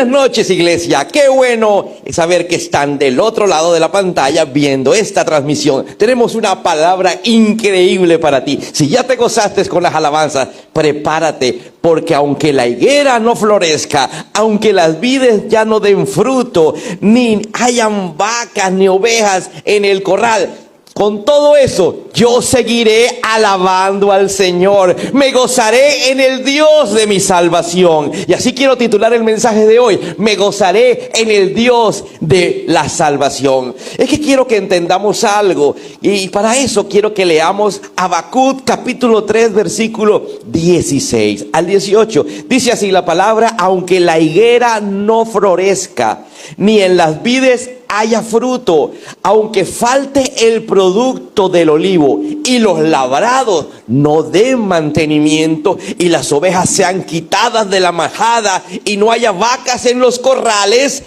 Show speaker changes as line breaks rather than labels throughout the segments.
Buenas noches, iglesia. Qué bueno saber que están del otro lado de la pantalla viendo esta transmisión. Tenemos una palabra increíble para ti. Si ya te gozaste con las alabanzas, prepárate, porque aunque la higuera no florezca, aunque las vides ya no den fruto, ni hayan vacas ni ovejas en el corral, con todo eso, yo seguiré alabando al Señor. Me gozaré en el Dios de mi salvación. Y así quiero titular el mensaje de hoy: me gozaré en el Dios de la salvación. Es que quiero que entendamos algo. Y para eso quiero que leamos Habacuc capítulo 3, versículo 16 al 18. Dice así la palabra: aunque la higuera no florezca, ni en las vides haya fruto, aunque falte el producto del olivo y los labrados no den mantenimiento y las ovejas sean quitadas de la majada y no haya vacas en los corrales,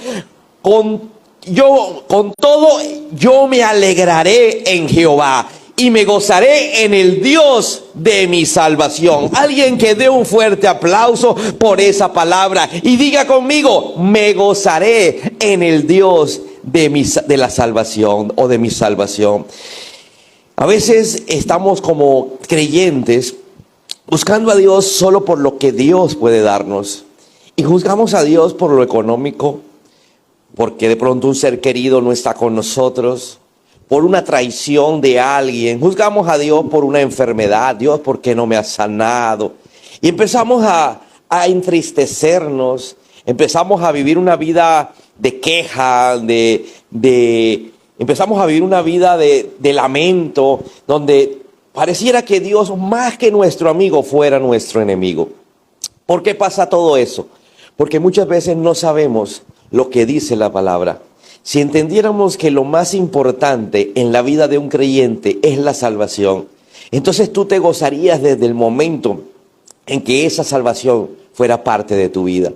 con todo yo me alegraré en Jehová y me gozaré en el Dios de mi salvación. Alguien que dé un fuerte aplauso por esa palabra y diga conmigo: me gozaré en el Dios de la salvación o de mi salvación. A veces estamos como creyentes buscando a Dios solo por lo que Dios puede darnos, y juzgamos a Dios por lo económico, porque de pronto un ser querido no está con nosotros, por una traición de alguien. Juzgamos a Dios por una enfermedad. Dios, ¿por qué no me ha sanado? Y empezamos a entristecernos, empezamos a vivir una vida de queja, empezamos a vivir una vida de lamento, donde pareciera que Dios, más que nuestro amigo, fuera nuestro enemigo. ¿Por qué pasa todo eso? Porque muchas veces no sabemos lo que dice la palabra. Si entendiéramos que lo más importante en la vida de un creyente es la salvación, entonces tú te gozarías desde el momento en que esa salvación fuera parte de tu vida.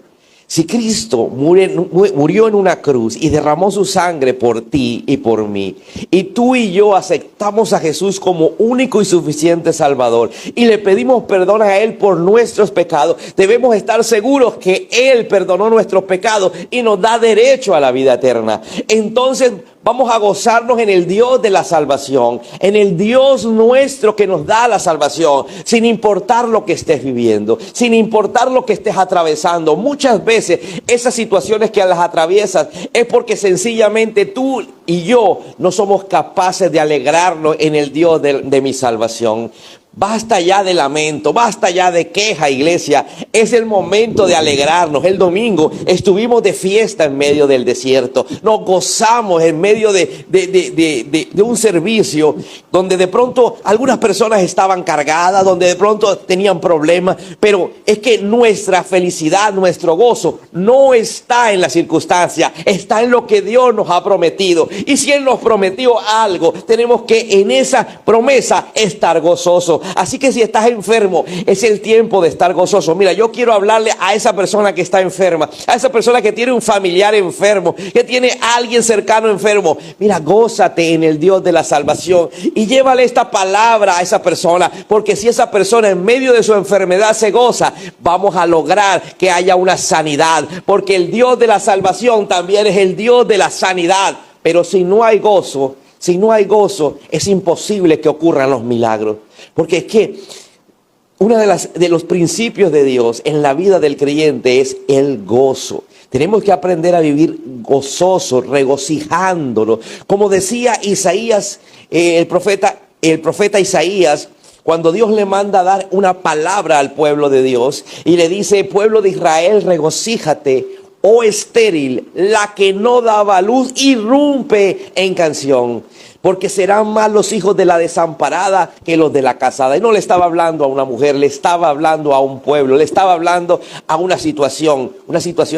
Si Cristo murió en una cruz y derramó su sangre por ti y por mí, y tú y yo aceptamos a Jesús como único y suficiente Salvador, y le pedimos perdón a Él por nuestros pecados, debemos estar seguros que Él perdonó nuestros pecados y nos da derecho a la vida eterna. Entonces vamos a gozarnos en el Dios de la salvación, en el Dios nuestro que nos da la salvación, sin importar lo que estés viviendo, sin importar lo que estés atravesando. Muchas veces esas situaciones que las atraviesas es porque sencillamente tú y yo no somos capaces de alegrarnos en el Dios de mi salvación. Basta ya de lamento, basta ya de queja, iglesia. Es el momento de alegrarnos. El domingo estuvimos de fiesta en medio del desierto. Nos gozamos en medio de un servicio donde de pronto algunas personas estaban cargadas, donde de pronto tenían problemas. Pero es que nuestra felicidad, nuestro gozo no está en la circunstancia, está en lo que Dios nos ha prometido. Y si Él nos prometió algo, tenemos que en esa promesa estar gozosos. Así que si estás enfermo, es el tiempo de estar gozoso. Mira, yo quiero hablarle a esa persona que está enferma, a esa persona que tiene un familiar enfermo, que tiene a alguien cercano enfermo. Mira, gózate en el Dios de la salvación y llévale esta palabra a esa persona, porque si esa persona en medio de su enfermedad se goza, vamos a lograr que haya una sanidad, porque el Dios de la salvación también es el Dios de la sanidad. Pero si no hay gozo, es imposible que ocurran los milagros. Porque es que uno de los principios de Dios en la vida del creyente es el gozo. Tenemos que aprender a vivir gozoso, regocijándonos. Como decía Isaías, el profeta Isaías, cuando Dios le manda a dar una palabra al pueblo de Dios y le dice: pueblo de Israel, regocíjate, oh estéril, la que no daba luz, irrumpe en canción, porque serán más los hijos de la desamparada que los de la casada. Y no le estaba hablando a una mujer, le estaba hablando a un pueblo, le estaba hablando a una situación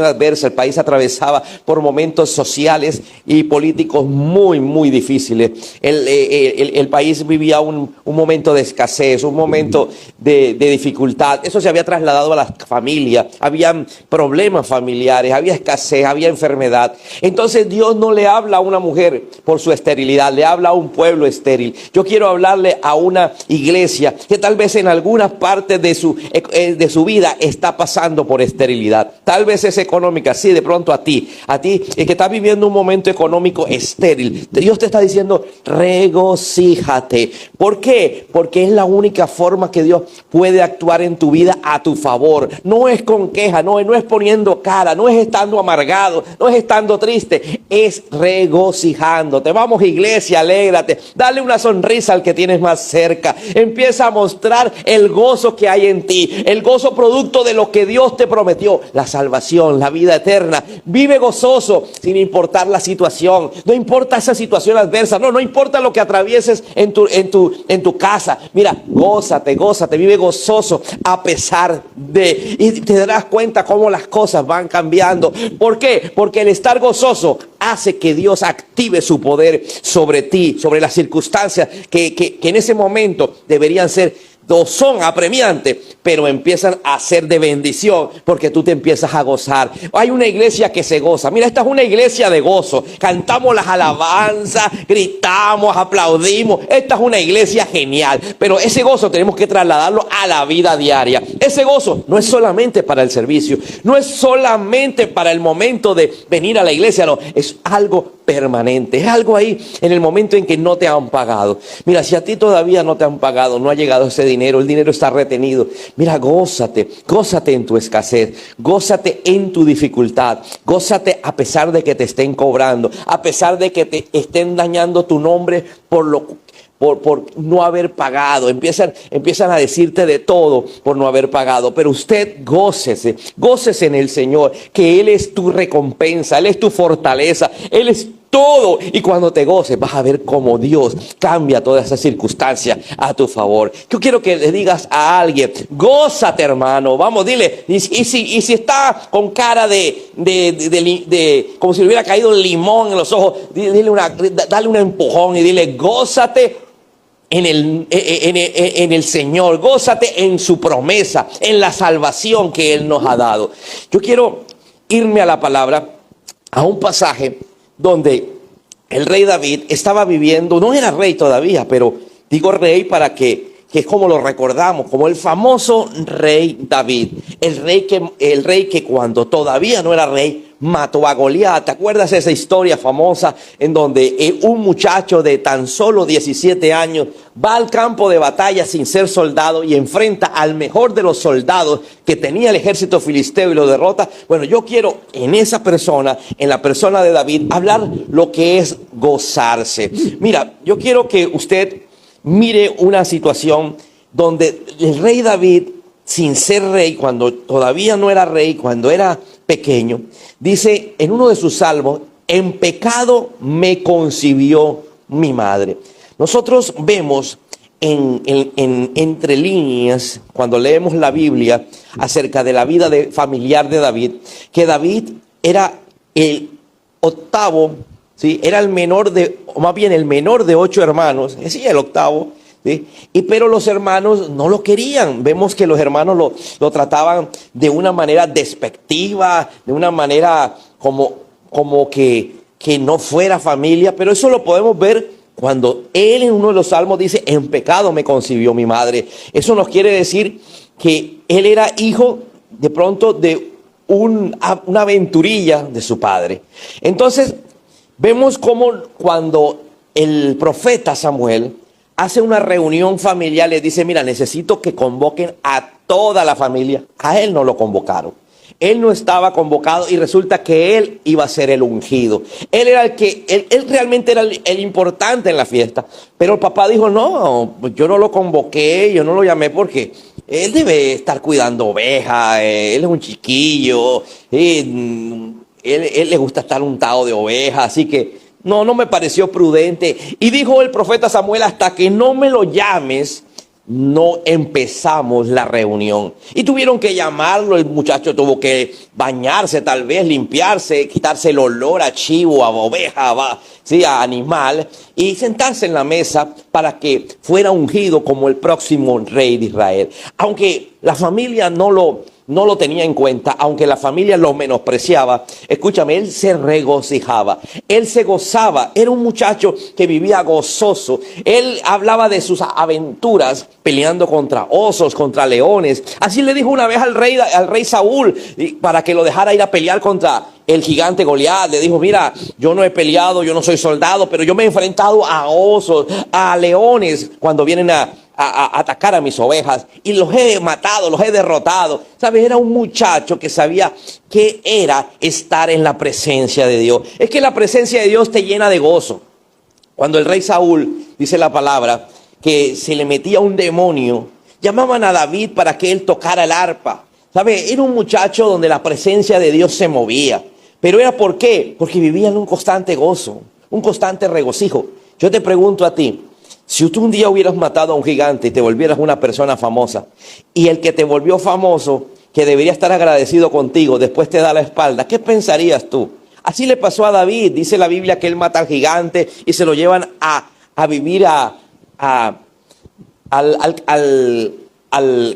adversa. El país atravesaba por momentos sociales y políticos muy, muy difíciles. El país vivía un momento de escasez, un momento de dificultad. Eso se había trasladado a la familia, habían problemas familiares, había escasez, había enfermedad. Entonces Dios no le habla a una mujer por su esterilidad, le habla a un pueblo estéril. Yo quiero hablarle a una iglesia que tal vez en algunas partes de su vida está pasando por esterilidad. Tal vez es económica, sí, de pronto a ti que estás viviendo un momento económico estéril. Dios te está diciendo, regocíjate. ¿Por qué? Porque es la única forma que Dios puede actuar en tu vida a tu favor. No es con queja, no es poniendo cara, no es estando amargado, no es estando triste, es regocijándote. Vamos, iglesia, alégrate, dale una sonrisa al que tienes más cerca. Empieza a mostrar el gozo que hay en ti, el gozo producto de lo que Dios te prometió, la salvación, la vida eterna. Vive gozoso sin importar la situación. No importa esa situación adversa, no importa lo que atravieses en tu casa. Mira, gózate, vive gozoso a pesar de, y te darás cuenta cómo las cosas van cambiando. ¿Por qué? Porque el estar gozoso hace que Dios active su poder sobre ti, sobre las circunstancias que en ese momento deberían ser o son apremiantes, pero empiezan a ser de bendición porque tú te empiezas a gozar. Hay una iglesia que se goza. Mira, esta es una iglesia de gozo. Cantamos las alabanzas, gritamos, aplaudimos. Esta es una iglesia genial, pero ese gozo tenemos que trasladarlo a la vida diaria. Ese gozo no es solamente para el servicio, no es solamente para el momento de venir a la iglesia, no, es algo permanente, es algo ahí en el momento en que no te han pagado. Mira, si a ti todavía no te han pagado, no ha llegado ese dinero, el dinero está retenido. Mira, gózate en tu escasez, gózate en tu dificultad, gózate a pesar de que te estén cobrando, a pesar de que te estén dañando tu nombre por no haber pagado. Empiezan a decirte de todo por no haber pagado. Pero usted gócese en el Señor, que Él es tu recompensa, Él es tu fortaleza, Él es todo. Y cuando te goces vas a ver cómo Dios cambia todas esas circunstancias a tu favor. Yo quiero que le digas a alguien, gózate, hermano. Vamos, dile. Y si está con cara de como si le hubiera caído un limón en los ojos, dale un empujón y dile, gózate en el Señor, gózate en su promesa, en la salvación que Él nos ha dado. Yo quiero irme a la palabra, a un pasaje donde el rey David estaba viviendo, no era rey todavía, pero digo rey para que es como lo recordamos, como el famoso rey David, el rey que cuando todavía no era rey, mató a Goliat. ¿Te acuerdas de esa historia famosa en donde un muchacho de tan solo 17 años va al campo de batalla sin ser soldado y enfrenta al mejor de los soldados que tenía el ejército filisteo y lo derrota? Bueno, yo quiero en esa persona, en la persona de David, hablar lo que es gozarse. Mira, yo quiero que usted mire una situación donde el rey David, sin ser rey, cuando todavía no era rey, cuando era pequeño, dice en uno de sus salmos, en pecado me concibió mi madre. Nosotros vemos entre líneas, cuando leemos la Biblia acerca de la vida familiar de David, que David era el octavo, ¿sí? Era el menor o más bien el menor de 8 hermanos, sí, el octavo, ¿sí? Pero los hermanos no lo querían. Vemos que los hermanos lo trataban de una manera despectiva, de una manera como que no fuera familia, pero eso lo podemos ver cuando él en uno de los salmos dice, en pecado me concibió mi madre. Eso nos quiere decir que él era hijo de pronto de una aventurilla de su padre. Entonces vemos cómo cuando el profeta Samuel hace una reunión familiar, le dice, mira, necesito que convoquen a toda la familia. A él no lo convocaron. Él no estaba convocado y resulta que él iba a ser el ungido. Él era él realmente era el importante en la fiesta. Pero el papá dijo, no, yo no lo convoqué, yo no lo llamé porque él debe estar cuidando ovejas, él es un chiquillo, él le gusta estar untado de ovejas, así que no me pareció prudente. Y dijo el profeta Samuel, hasta que no me lo llames, no empezamos la reunión. Y tuvieron que llamarlo, el muchacho tuvo que bañarse, tal vez limpiarse, quitarse el olor a chivo, a oveja, ¿sí? A animal, y sentarse en la mesa para que fuera ungido como el próximo rey de Israel. Aunque la familia no lo no lo tenía en cuenta, aunque la familia lo menospreciaba. Escúchame, él se regocijaba, él se gozaba, era un muchacho que vivía gozoso. Él hablaba de sus aventuras peleando contra osos, contra leones. Así le dijo una vez al rey Saúl, para que lo dejara ir a pelear contra el gigante Goliat. Le dijo: mira, yo no he peleado, yo no soy soldado, pero yo me he enfrentado a osos, a leones cuando vienen a atacar a mis ovejas, y los he matado, los he derrotado. ¿Sabes? Era un muchacho que sabía qué era estar en la presencia de Dios. Es que la presencia de Dios te llena de gozo. Cuando el rey Saúl, dice la palabra, que se le metía un demonio, llamaban a David para que él tocara el arpa. ¿Sabes? Era un muchacho donde la presencia de Dios se movía. Pero ¿era por qué? Porque vivía en un constante gozo, un constante regocijo. Yo te pregunto a ti, si tú un día hubieras matado a un gigante y te volvieras una persona famosa, y el que te volvió famoso, que debería estar agradecido contigo, después te da la espalda, ¿qué pensarías tú? Así le pasó a David. Dice la Biblia que él mata al gigante y se lo llevan a vivir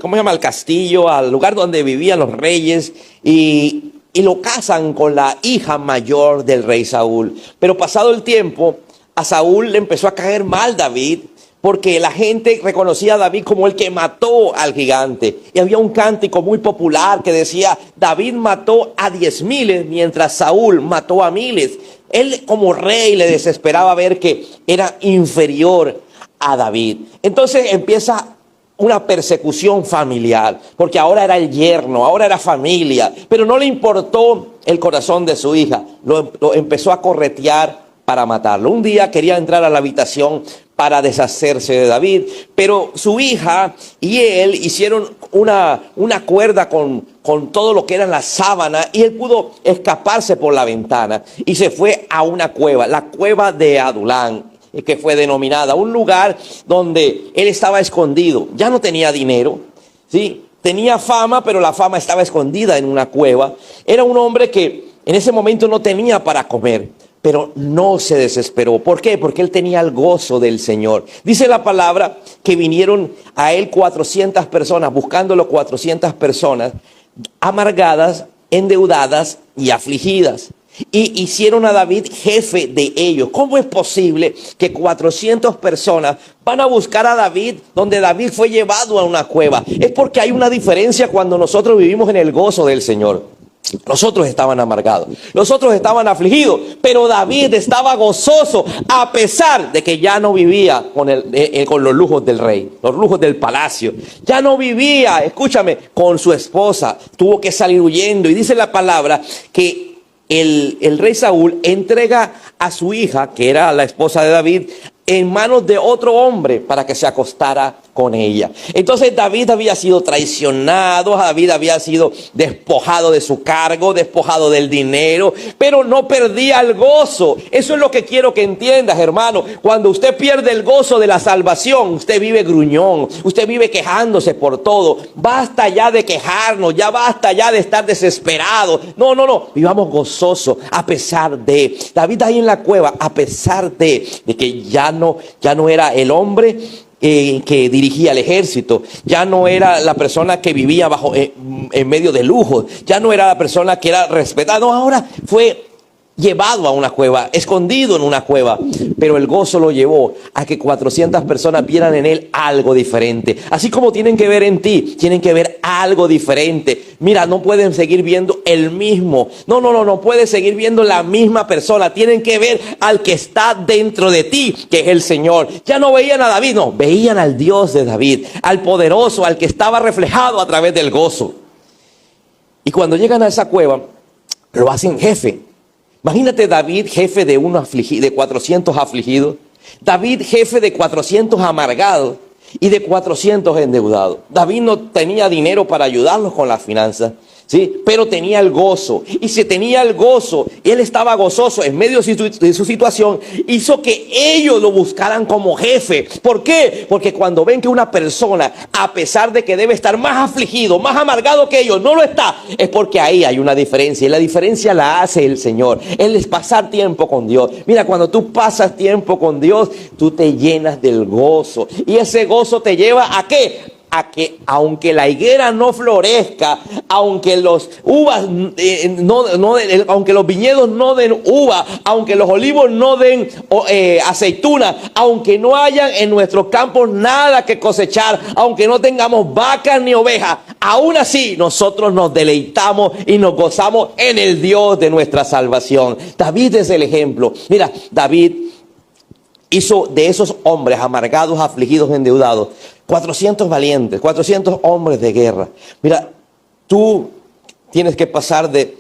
¿cómo se llama? Al castillo, al lugar donde vivían los reyes, y lo casan con la hija mayor del rey Saúl. Pero pasado el tiempo, a Saúl le empezó a caer mal David, porque la gente reconocía a David como el que mató al gigante. Y había un cántico muy popular que decía: David mató a 10,000, mientras Saúl mató a miles. Él, como rey, le desesperaba ver que era inferior a David. Entonces empieza una persecución familiar, porque ahora era el yerno, ahora era familia, pero no le importó el corazón de su hija. Lo empezó a corretear para matarlo. Un día quería entrar a la habitación para deshacerse de David, pero su hija y él hicieron una cuerda con todo lo que eran las sábanas, y él pudo escaparse por la ventana y se fue a una cueva, la cueva de Adulán, que fue denominada un lugar donde él estaba escondido. Ya no tenía dinero, ¿sí? Tenía fama, pero la fama estaba escondida en una cueva. Era un hombre que en ese momento no tenía para comer, pero no se desesperó. ¿Por qué? Porque él tenía el gozo del Señor. Dice la palabra que vinieron a él 400 personas, buscándolo 400 personas, amargadas, endeudadas y afligidas. Y hicieron a David jefe de ellos. ¿Cómo es posible que 400 personas van a buscar a David donde David fue llevado a una cueva? Es porque hay una diferencia cuando nosotros vivimos en el gozo del Señor. Los otros estaban amargados, los otros estaban afligidos, pero David estaba gozoso a pesar de que ya no vivía con los lujos del rey, los lujos del palacio. Ya no vivía, escúchame, con su esposa. Tuvo que salir huyendo, y dice la palabra que el rey Saúl entrega a su hija, que era la esposa de David, en manos de otro hombre para que se acostara con ella. Entonces David había sido traicionado, David había sido despojado de su cargo, despojado del dinero, pero no perdía el gozo. Eso es lo que quiero que entiendas, hermano. Cuando usted pierde el gozo de la salvación, usted vive gruñón, usted vive quejándose por todo. Basta ya de quejarnos, ya basta ya de estar desesperado. No, vivamos gozosos a pesar de. David ahí en la cueva, a pesar de que ya no era el hombre que dirigía el ejército, ya no era la persona que vivía en medio de lujo, ya no era la persona que era respetada. No, ahora fue llevado a una cueva, escondido en una cueva, pero el gozo lo llevó a que 400 personas vieran en él algo diferente. Así como tienen que ver en ti, tienen que ver algo diferente. Mira, no pueden seguir viendo el mismo, no puedes seguir viendo la misma persona. Tienen que ver al que está dentro de ti, que es el Señor. Ya no veían a David, no, veían al Dios de David, al poderoso, al que estaba reflejado a través del gozo. Y cuando llegan a esa cueva, lo hacen jefe. Imagínate David, jefe de 400 afligidos. David, jefe de 400 amargados y de 400 endeudados. David no tenía dinero para ayudarlos con las finanzas, ¿sí? Pero tenía el gozo. Y si tenía el gozo, él estaba gozoso en medio de su situación, hizo que ellos lo buscaran como jefe. ¿Por qué? Porque cuando ven que una persona, a pesar de que debe estar más afligido, más amargado que ellos, no lo está, es porque ahí hay una diferencia. Y la diferencia la hace el Señor. Él es pasar tiempo con Dios. Mira, cuando tú pasas tiempo con Dios, tú te llenas del gozo. Y ese gozo te lleva ¿a qué? a que aunque la higuera no florezca, aunque los uvas aunque los viñedos no den uva, aunque los olivos no den aceituna, aunque no hayan en nuestros campos nada que cosechar, aunque no tengamos vacas ni ovejas, aún así nosotros nos deleitamos y nos gozamos en el Dios de nuestra salvación. David es el ejemplo. Mira, David hizo de esos hombres amargados, afligidos, endeudados, 400 valientes, 400 hombres de guerra. Mira, tú tienes que pasar de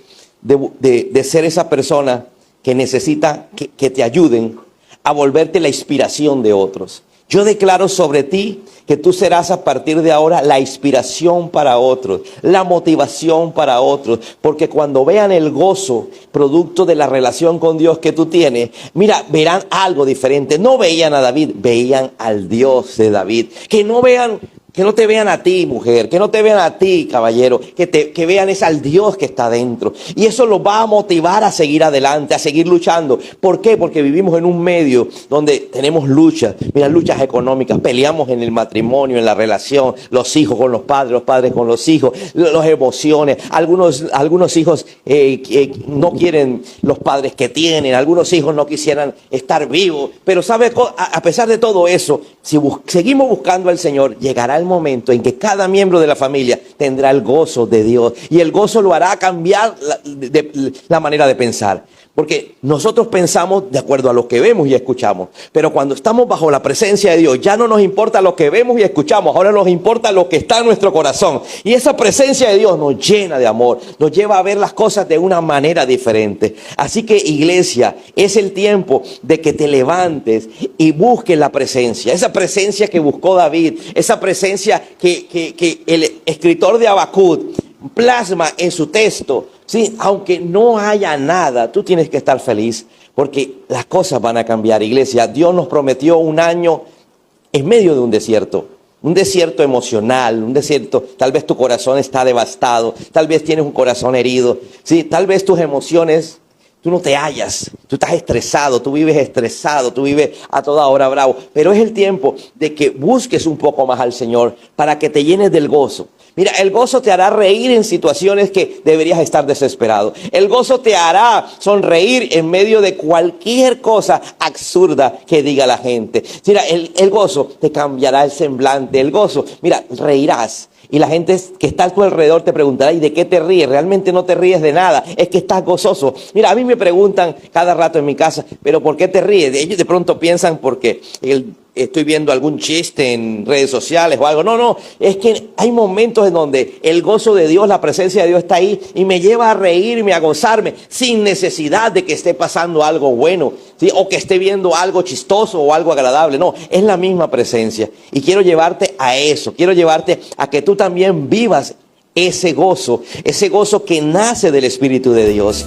ser esa persona que necesita que te ayuden a volverte la inspiración de otros. Yo declaro sobre ti que tú serás a partir de ahora la inspiración para otros, la motivación para otros, porque cuando vean el gozo producto de la relación con Dios que tú tienes, mira, verán algo diferente. No veían a David, veían al Dios de David. Que no te vean a ti, mujer, que no te vean a ti, caballero, que vean es al Dios que está dentro. Y eso los va a motivar a seguir adelante, a seguir luchando. ¿Por qué? Porque vivimos en un medio donde tenemos luchas, mira, luchas económicas, peleamos en el matrimonio, en la relación, los hijos con los padres con los hijos, las emociones. Algunos hijos no quieren los padres que tienen, algunos hijos no quisieran estar vivos. Pero ¿sabe? A pesar de todo eso, si seguimos buscando al Señor, llegará el momento en que cada miembro de la familia tendrá el gozo de Dios, y el gozo lo hará cambiar la manera de pensar, porque nosotros pensamos de acuerdo a lo que vemos y escuchamos, pero cuando estamos bajo la presencia de Dios ya no nos importa lo que vemos y escuchamos, ahora nos importa lo que está en nuestro corazón, y esa presencia de Dios nos llena de amor, nos lleva a ver las cosas de una manera diferente. Así que, iglesia, es el tiempo de que te levantes y busques la presencia, esa presencia que buscó David, esa presencia que el escritor de Habacuc plasma en su texto. Sí, aunque no haya nada, tú tienes que estar feliz, porque las cosas van a cambiar, iglesia. Dios nos prometió un año en medio de un desierto emocional, un desierto. Tal vez tu corazón está devastado, tal vez tienes un corazón herido, sí, tal vez tus emociones, tú no te hallas, tú estás estresado, tú vives a toda hora bravo. Pero es el tiempo de que busques un poco más al Señor para que te llenes del gozo. Mira, el gozo te hará reír en situaciones que deberías estar desesperado. El gozo te hará sonreír en medio de cualquier cosa absurda que diga la gente. Mira, el gozo te cambiará el semblante. El gozo, mira, reirás. Y la gente que está a tu alrededor te preguntará, ¿y de qué te ríes? Realmente no te ríes de nada, es que estás gozoso. Mira, a mí me preguntan cada rato en mi casa, ¿pero por qué te ríes? Ellos de pronto piensan porque estoy viendo algún chiste en redes sociales o algo. No, es que hay momentos en donde el gozo de Dios, la presencia de Dios está ahí y me lleva a reírme, a gozarme, sin necesidad de que esté pasando algo bueno, ¿sí? O que esté viendo algo chistoso o algo agradable. No, es la misma presencia. Y quiero llevarte a eso, quiero llevarte a que tú también vivas ese gozo que nace del Espíritu de Dios.